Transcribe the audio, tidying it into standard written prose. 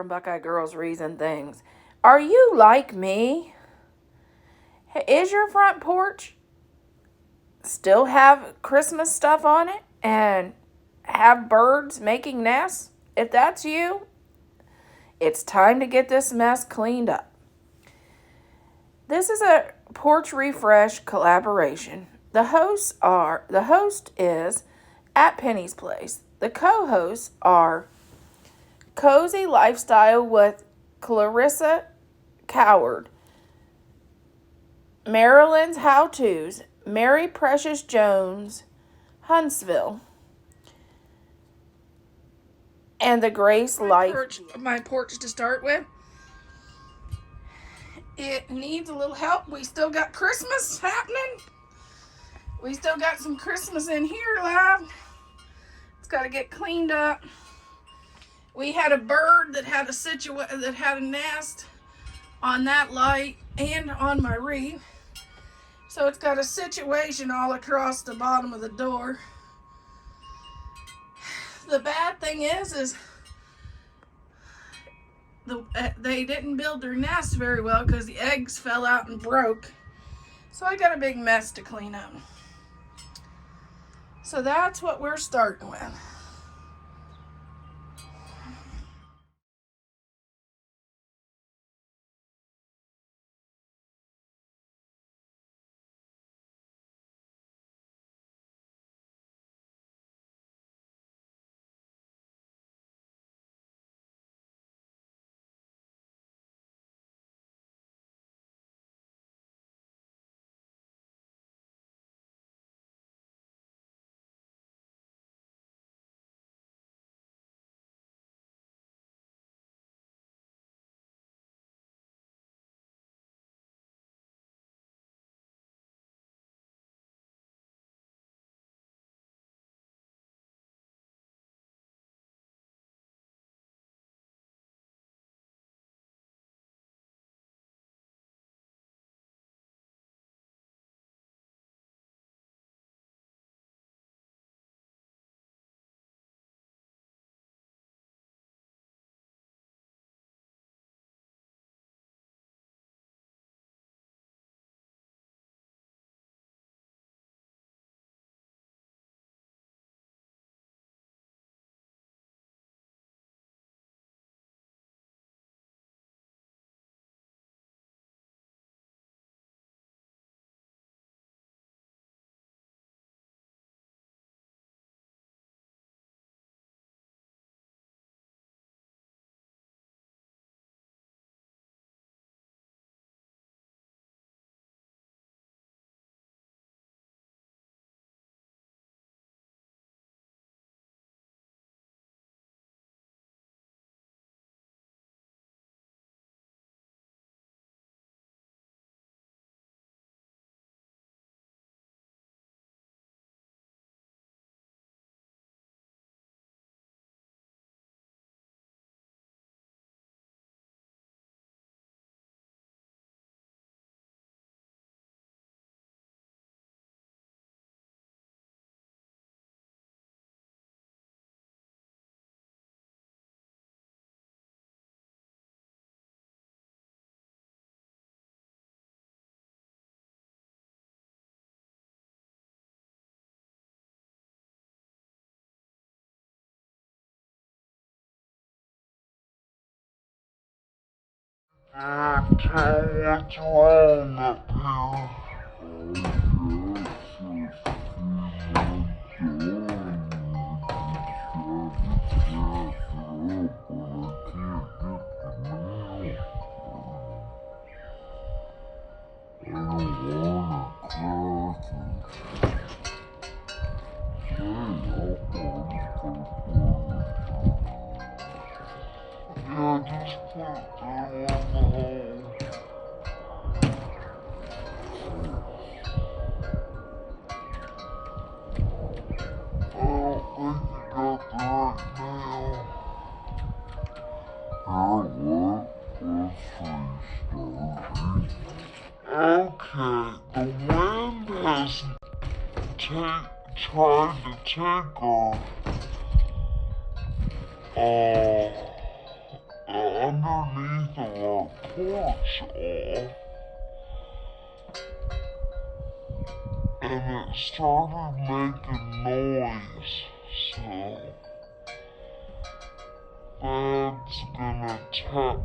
from Buckeye Girls Reason Things. Are you like me? Is your front porch still have Christmas stuff on it and have birds making nests? If that's you, it's time to get this mess cleaned up. This is a Porch Refresh collaboration. The host is at Penny's Place. The co-hosts are Cozy Lifestyle with Clarissa Coward, Marilyn's How-Tos, Mary Precious Jones, Huntsville, and the Grace Life. My porch to start with. It needs a little help. We still got Christmas happening. We still got some Christmas in here live. It's got to get cleaned up. We had a bird that had a nest on that light and on my wreath. So it's got a situation all across the bottom of the door. The bad thing is they didn't build their nest very well because the eggs fell out and broke. So I got a big mess to clean up. So that's what we're starting with. What's wrong up here? Yeah, just put it there on the hole. I don't think you got the right nail. Here, let's restart. Okay, the wind has tried to take underneath of our porch off, and it started making noise, so Dad's gonna put